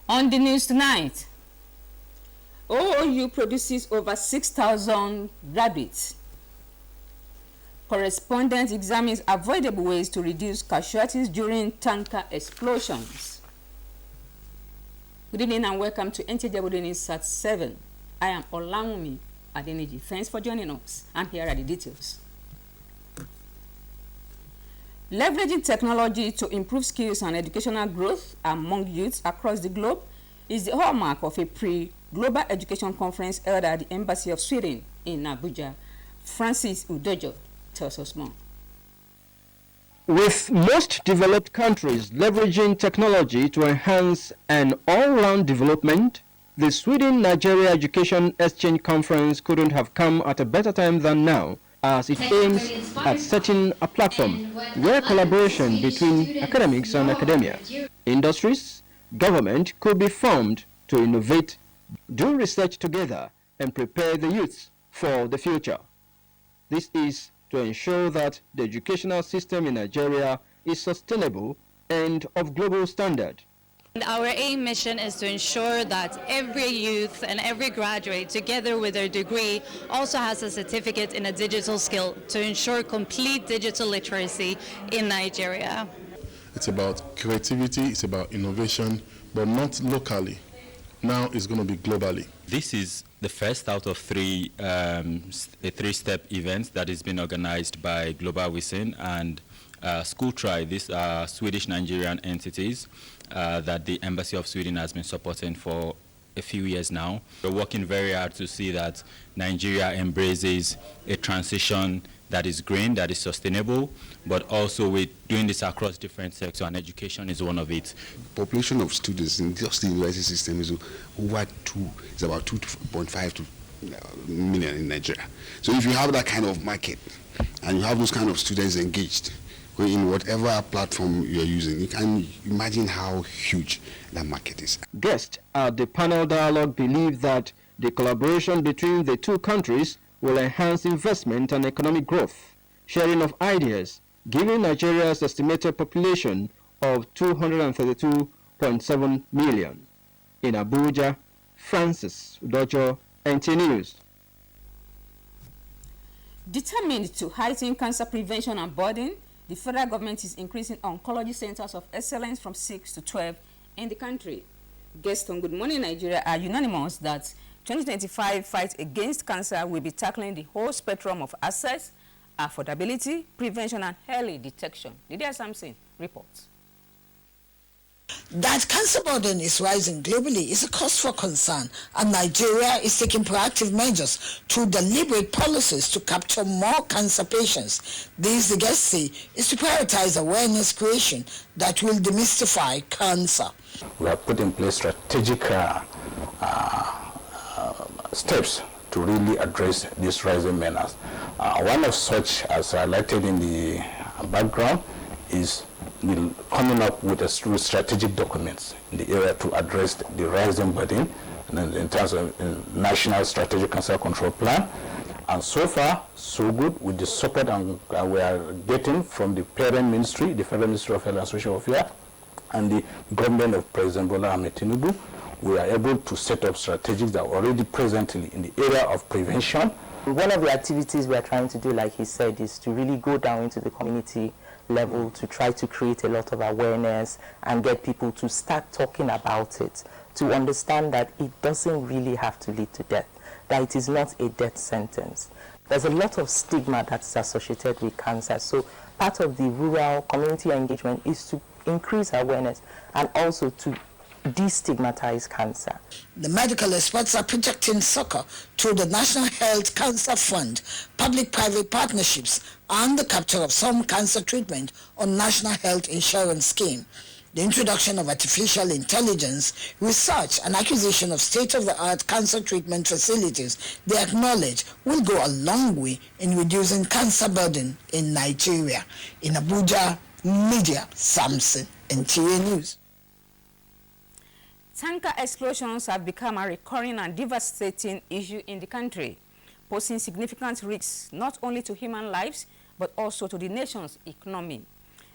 On the news tonight, OOU produces over 6,000 graduates. Correspondent examines avoidable ways to reduce casualties during tanker explosions. Good evening and welcome to Nta Ijebu Ode News at 7. I am Olamide Adeniji. Thanks for joining us, and here are the details. Leveraging technology to improve skills and educational growth among youths across the globe is the hallmark of a pre-global education conference held at the Embassy of Sweden in Abuja. Francis Udojo tells us more. With most developed countries leveraging technology to enhance an all-round development, the Sweden-Nigeria Education Exchange Conference couldn't have come at a better time than now, as it aims at setting a platform where collaboration between academics and academia, industries, government could be formed to innovate, do research together, and prepare the youths for the future. This is to ensure that the educational system in Nigeria is sustainable and of global standard. Our aim mission is to ensure that every youth and every graduate, together with their degree, also has a certificate in a digital skill to ensure complete digital literacy in Nigeria. It's about creativity, it's about innovation, but not locally. Now it's going to be globally. This is the first out of a three-step event that is being organized by Global Within and School Try. These are Swedish-Nigerian entities that the Embassy of Sweden has been supporting for a few years now. We're working very hard to see that Nigeria embraces a transition that is green, that is sustainable, but also we're doing this across different sectors, and education is one of it. Population of students in just the university system is about 2.5 million in Nigeria. So if you have that kind of market and you have those kind of students engaged in whatever platform you're using, you can imagine how huge that market is. Guests at the panel dialogue believe that the collaboration between the two countries will enhance investment and economic growth, sharing of ideas, giving Nigeria's estimated population of 232.7 million. In Abuja, Francis Udojo, NT News. Determined to heighten cancer prevention and burden, the federal government is increasing oncology centers of excellence from 6 to 12 in the country. Guests on Good Morning Nigeria are unanimous that 2025 fight against cancer will be tackling the whole spectrum of access, affordability, prevention, and early detection. Lydia Samson reports. That cancer burden is rising globally is a cause for concern, and Nigeria is taking proactive measures through deliberate policies to capture more cancer patients. This, the guests say, is to prioritize awareness creation that will demystify cancer. We have put in place strategic steps to really address this rising menace. One of such, as highlighted in the background, is coming up with strategic documents in the area to address the rising burden in terms of National Strategic Cancer Control Plan. And so far, so good with the support we are getting from the parent ministry, the Federal Ministry of Health and Social Affairs, and the government of President Bola Ahmed Tinubu. We are able to set up strategies that are already presently in the area of prevention. One of the activities we are trying to do, like he said, is to really go down into the community level to try to create a lot of awareness and get people to start talking about it, to understand that it doesn't really have to lead to death, that it is not a death sentence. There's a lot of stigma that's associated with cancer, so part of the rural community engagement is to increase awareness and also to destigmatize cancer. The medical experts are projecting succor through the National Health Cancer Fund, public-private partnerships, and the capture of some cancer treatment on National Health Insurance Scheme. The introduction of artificial intelligence, research, and acquisition of state-of-the-art cancer treatment facilities, they acknowledge, will go a long way in reducing cancer burden in Nigeria. In Abuja, Lydia Samson, NTA News. Tanker explosions have become a recurring and devastating issue in the country, posing significant risks not only to human lives, but also to the nation's economy.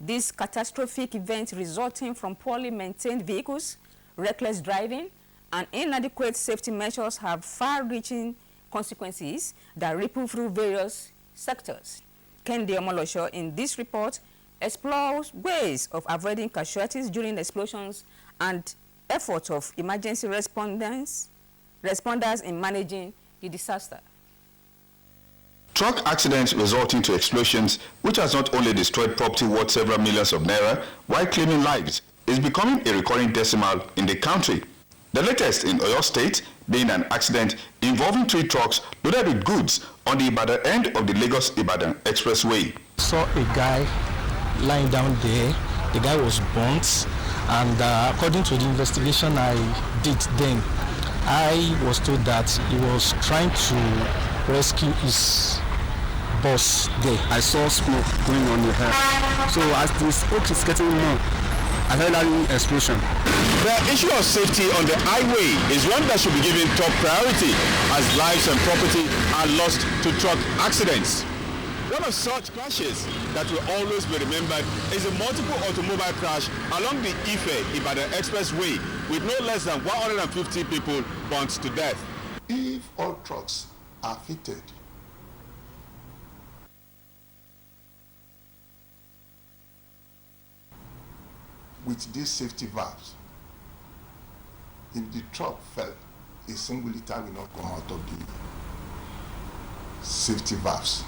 This catastrophic event resulting from poorly maintained vehicles, reckless driving, and inadequate safety measures have far-reaching consequences that ripple through various sectors. Nta Ijebu Ode in this report explores ways of avoiding casualties during explosions and efforts of emergency responders in managing the disaster. Truck accidents resulting to explosions, which has not only destroyed property worth several millions of naira while claiming lives, is becoming a recurring decimal in the country. The latest in Oyo State being an accident involving 3 trucks loaded with goods on the Ibadan end of the Lagos-Ibadan Expressway. Saw a guy lying down there. The guy was burnt, and according to the investigation I did then, I was told that he was trying to rescue his boss there. I saw smoke going on the air. So as the smoke is getting more, I heard an explosion. The issue of safety on the highway is one that should be given top priority, as lives and property are lost to truck accidents. One of such crashes that will always be remembered is a multiple automobile crash along the Ife-Ibadan Expressway with no less than 150 people burnt to death. If all trucks are fitted with these safety valves, if the truck fell, a single liter will not come out of the safety valves.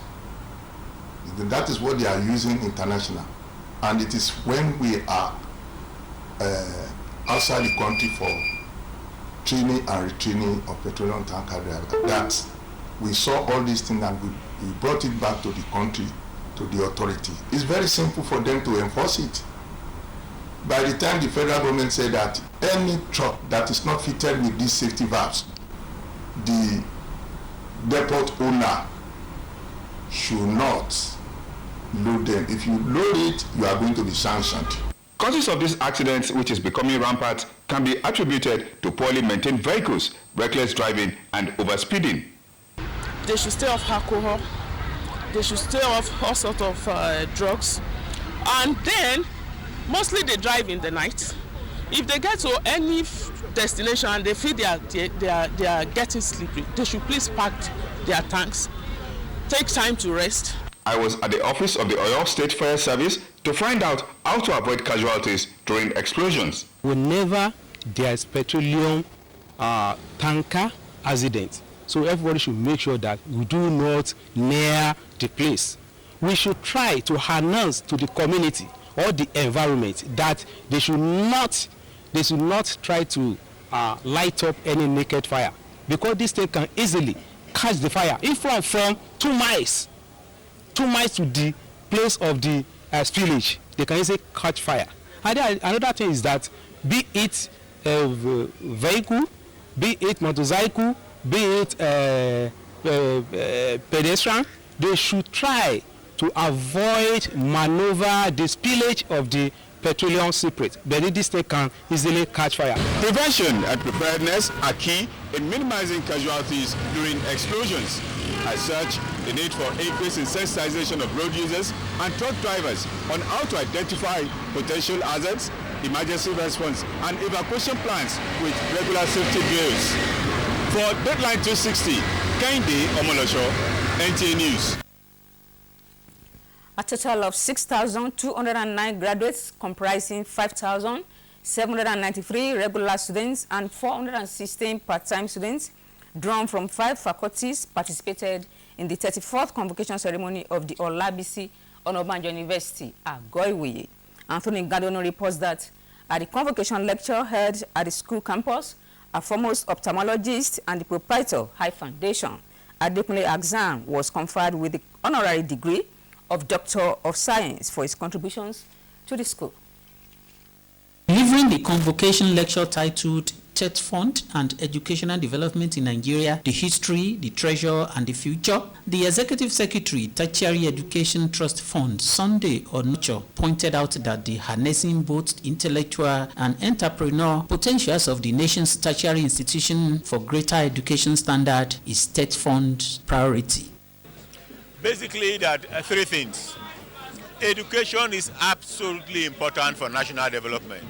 That is what they are using international, and it is when we are outside the country for training and retraining of petroleum tanker drivers that we saw all these things and we brought it back to the country, to the authority. It's very simple for them to enforce it. By the time the federal government said that any truck that is not fitted with these safety valves, the depot owner should not load them. If you load it, you are going to be sanctioned. Causes of these accidents, which is becoming rampant, can be attributed to poorly maintained vehicles, reckless driving, and overspeeding. They should stay off alcohol. They should stay off all sorts of drugs. And then, mostly they drive in the night. If they get to any destination and they feel they are getting sleepy, they should please park their tanks, take time to rest. I was at the office of the Oyo State Fire Service to find out how to avoid casualties during explosions. Whenever there is petroleum tanker accident, so everybody should make sure that we do not near the place. We should try to announce to the community or the environment that they should not try to light up any naked fire, because this thing can easily catch the fire. If from 2 miles to the place of the spillage, they can easily catch fire. And then another thing is that, be it a vehicle, be it motorcycle, be it pedestrian, they should try to avoid maneuver the spillage of the petroleum separate. But this thing can easily catch fire. Prevention and preparedness are key in minimizing casualties during explosions. As such, the need for increased sensitization of road users and truck drivers on how to identify potential hazards, emergency response, and evacuation plans with regular safety drills. For Deadline 260, Nta Ijebu Ode, NTA News. A total of 6,209 graduates, comprising 5,793 regular students and 416 part-time students, drawn from 5 faculties, participated in the 34th convocation ceremony of the Olabisi Onabanjo University at Goiweye. Anthony Gadono reports that at the convocation lecture held at the school campus, a foremost ophthalmologist and the proprietor High Foundation, Adekunle Axan, was conferred with the honorary degree of Doctor of Science for his contributions to the school. Delivering the convocation lecture titled Church Fund and Educational Development in Nigeria, the History, the Treasure and the Future, the Executive Secretary, Tertiary Education Trust Fund, Sunday Onucho, pointed out that the harnessing both intellectual and entrepreneur potentials of the nation's tertiary institution for greater education standard is State Fund's priority. Basically, that 3 things. Education is absolutely important for national development.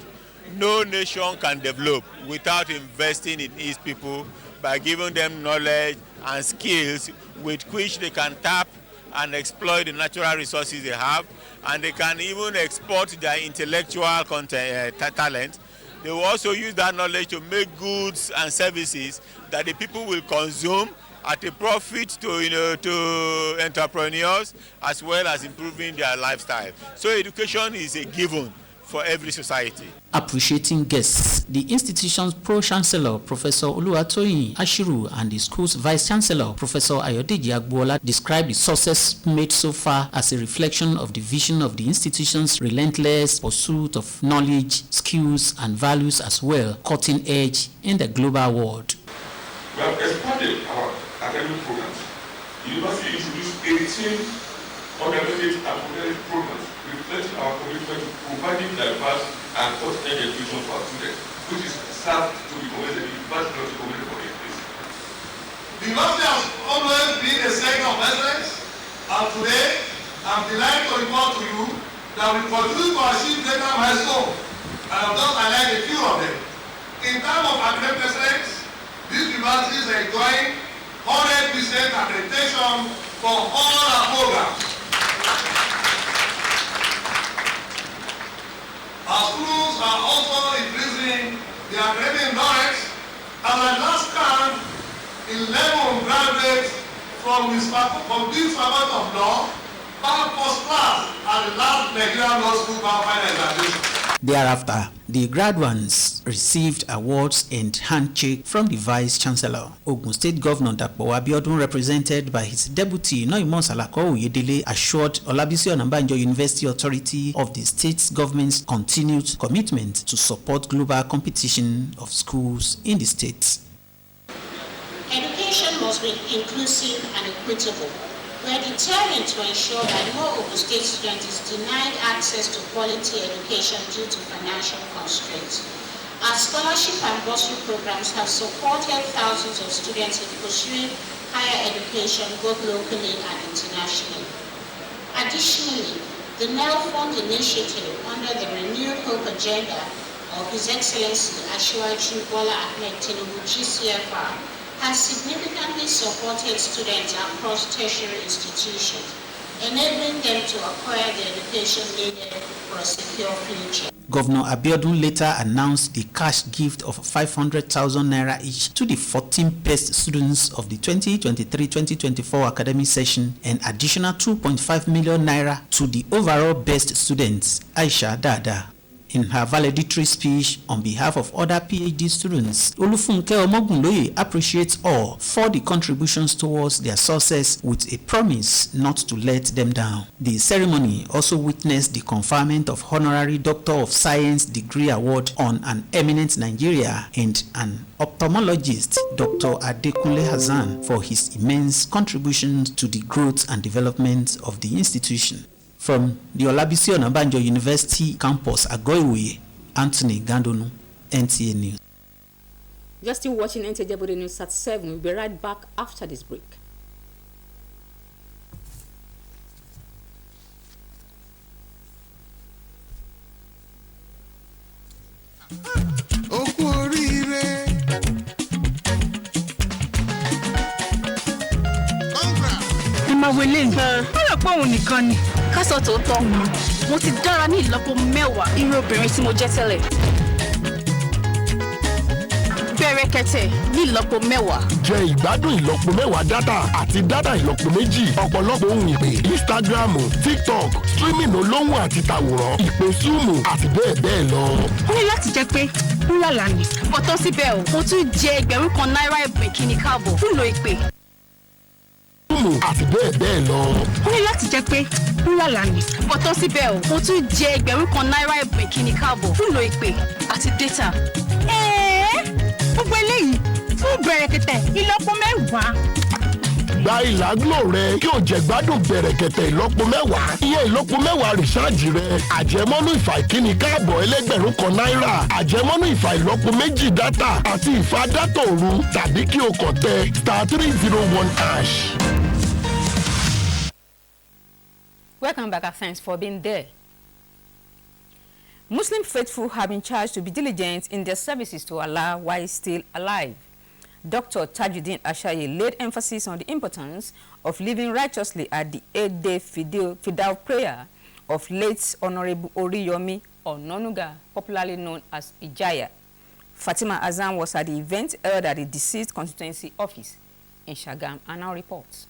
no nation can develop without investing in its people by giving them knowledge and skills with which they can tap and exploit the natural resources they have, and they can even export their intellectual talent. They will also use that knowledge to make goods and services that the people will consume at a profit to entrepreneurs, as well as improving their lifestyle. So education is a given for every society. Appreciating guests, the institution's Pro-Chancellor, Professor Oluwatoyin Ashiru, and the school's Vice-Chancellor, Professor Ayodeji Agbola, described the success made so far as a reflection of the vision of the institution's relentless pursuit of knowledge, skills, and values, as well, cutting edge in the global world. We have expanded our academic programs. The university introduced 18 undergraduate and postgraduate programs, reflecting our commitment to providing diverse and cutting-edge education for our students, which is served to be provided in university community for this. The university has always been a center of excellence, and today I'm delighted to report to you that we continue to achieve greater milestones, and I'll just highlight a few of them. In terms of academic excellence, these universities are enjoying 100% accreditation for all our programs. Our schools are also increasing their academic knowledge, and at last count, 11 graduates from this faculty of law are first class at the last Nigerian Law School final examination. Thereafter, the graduates received awards and handshake from the Vice-Chancellor. Ogun State Governor Dapo Abiodun, represented by his deputy Noimon Salako Oyedele, assured Olabisi Onabanjo University Authority of the state's government's continued commitment to support global competition of schools in the state. Education must be inclusive and equitable. We are determined to ensure that no Ogun State student is denied access to quality education due to financial constraints. Our scholarship and bursary programs have supported thousands of students in pursuing higher education both locally and internationally. Additionally, the NEL Fund initiative under the Renewed Hope Agenda of His Excellency Asiwaju Bola Ahmed Tinubu GCFR has significantly supported students across tertiary institutions, enabling them to acquire the education needed for a secure future. Governor Abiodun later announced the cash gift of 500,000 naira each to the 14 best students of the 2023-2024 academic session, and additional 2.5 million naira to the overall best students, Aisha Dada. In her valedictory speech on behalf of other PhD students, Olufunke Omogunloye appreciates all for the contributions towards their success with a promise not to let them down. The ceremony also witnessed the conferment of Honorary Doctor of Science degree award on an eminent Nigeria and an ophthalmologist, Dr. Adekunle Hassan, for his immense contributions to the growth and development of the institution. From the Olabisi Onabanjo University campus, Agoiwe, Anthony Gandonu, NTA News. You're still watching Nta Ijebu Ode News at 7. We'll be right back after this break. Wele gan ó pọ̀ òun nìkan ni ká sọ tòótọ́ mo ti dára ní ìlọ́po mẹ́wàá irú obìnrin tí mo jẹ́ tẹ́lẹ̀ bẹ̀rẹ̀kẹ̀tẹ̀ ní ìlọ́po mẹ́wàá. Jẹ ìgbádùn ìlọ́po mẹ́wàá dátà àti dátà ìlọ́po méjì, ọ̀pọ̀lọpọ̀ ohun ìpè, Instagram, TikTok, streaming olóhùn àti tàwòrán, ìpè Zoom àti bẹ́ẹ̀ bẹ́ẹ̀ lọ. Ó ní láti jẹ́ pé rúrà ni kò tó síbẹ̀ o mo tún jẹ ẹgbẹ̀rún kan náírà ẹ̀bùn ìkíni káàbọ̀ fún ìlò ìpè. Àti bẹ́ẹ̀ bẹ́ẹ̀ lọ. Ó ní láti jẹ́ pé rúrà ni kò tó síbẹ̀ o mo tún jẹ ẹgbẹ̀rún kan náírà ẹ̀bùn ìkíni káàbọ̀ fún ìlò ìpè àti data. Gbogbo eléyìí fún bẹ̀rẹ̀kẹ̀tẹ̀ ìlọ́po mẹ́wàá. Gba ìlágùn rẹ kí o jẹ gbádùn bẹ̀rẹ̀kẹ̀tẹ̀ ìlọ́po mẹ́wàá. Iye ìlọ́po mẹ́wàá rìsáàjì rẹ. Àjẹmọ́nú ìfà ìkíni káàbọ̀ ẹlẹ́gbẹ̀rún kan náírà. Àjẹmọ́nú ìfà ìlọ́po méjì dátà àti ìfà dátà òru tàbí kí o kàn tẹ *301#. Welcome back, and thanks for being there. Muslim faithful have been charged to be diligent in their services to Allah while still alive. Dr. Tajuddin Ashaye laid emphasis on the importance of living righteously at the 8-day fidal prayer of late Honorable Oriyomi Ononuga, popularly known as Ijaya. Fatima Azam was at the event held at the deceased constituency office in Shagam and now reports.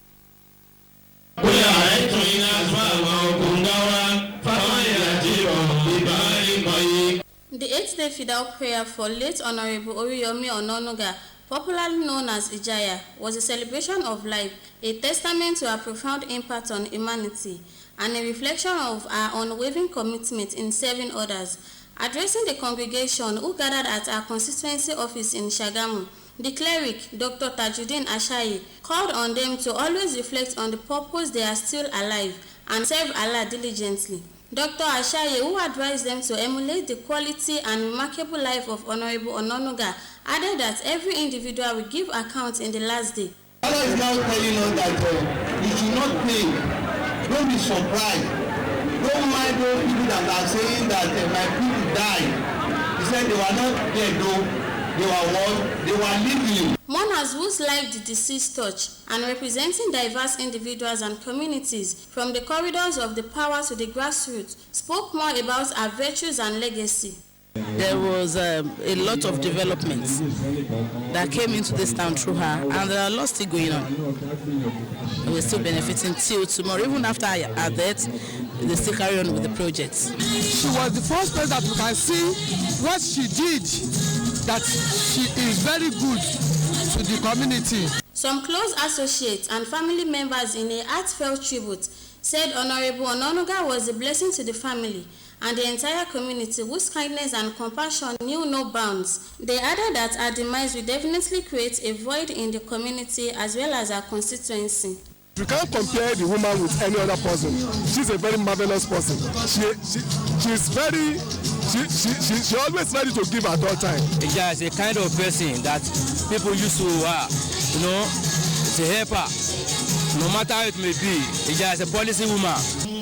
The 8th-day fidal prayer for late Honorable Oriyomi Ononuga, popularly known as Ijaya, was a celebration of life, a testament to our profound impact on humanity, and a reflection of our unwavering commitment in serving others. Addressing the congregation who gathered at our constituency office in Shagamu, the cleric, Dr. Tajuddin Ashaye, called on them to always reflect on the purpose they are still alive and serve Allah diligently. Dr. Ashaye, who advised them to emulate the quality and remarkable life of Honorable Ononuga, added that every individual will give account in the last day. Allah is now telling us that we should not pay. Don't be surprised. Don't mind those people that are saying that my people died. He said they were not dead though. They were what? They were living. Mourners whose life the deceased touched, and representing diverse individuals and communities from the corridors of the power to the grassroots, spoke more about our virtues and legacy. There was a lot of developments that came into this town through her, and there are lots still going on. We're still benefiting till tomorrow. Even after her death, they still carry on with the projects. She was the first person that we can see what she did, that she is very good to the community. Some close associates and family members in a heartfelt tribute said Honorable Ononuga was a blessing to the family and the entire community whose kindness and compassion knew no bounds. They added that her demise will definitely create a void in the community as well as our constituency. You can't compare the woman with any other person. She's a very marvelous person. She's very, she always ready to give at all time. Ija is a kind of person that people used to, it's a helper. No matter how it may be, Ija is a policy woman.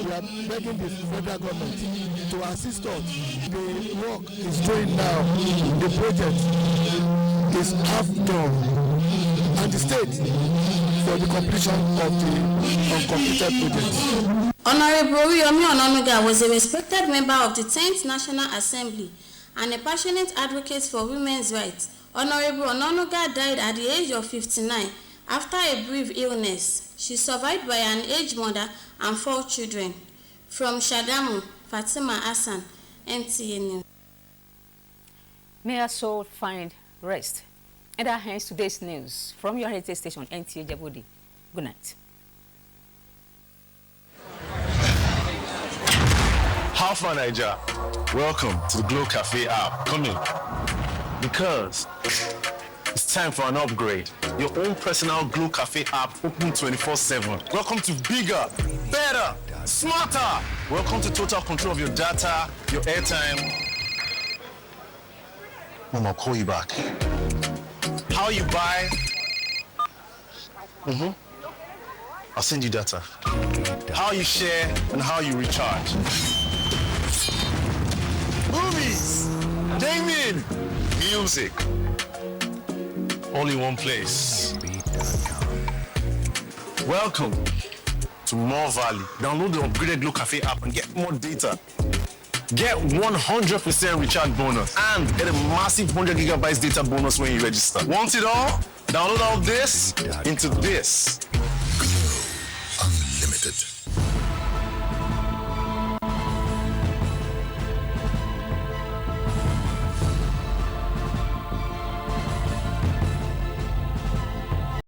We are begging the federal government to assist us. The work is doing now, the project is half done, and the state for the completion of the uncompleted project. Honorable Oriyomi Ononuga was a respected member of the 10th National Assembly and a passionate advocate for women's rights. Honorable Ononuga died at the age of 59 after a brief illness. She survived by an aged mother and 4 children. From Shagamu, Fatima Hassan, NTA News. May our soul find rest. And that ends today's news from your heritage station, Nta Ijebu Ode. Good night. How far, Niger? Welcome to the Glow Cafe app. Come in. Because it's time for an upgrade. Your own personal Glow Cafe app open 24/7. Welcome to bigger, better, smarter. Welcome to total control of your data, your airtime. Mom, I'll call you back. How you buy? I'll send you data. How you share and how you recharge. Movies, gaming, music, all in one place. Welcome to more value. Download the upgraded Glow Cafe app and get more data. Get 100% recharge bonus and get a massive 100 gigabytes data bonus when you register. Want it all? Download all this into this. Unlimited.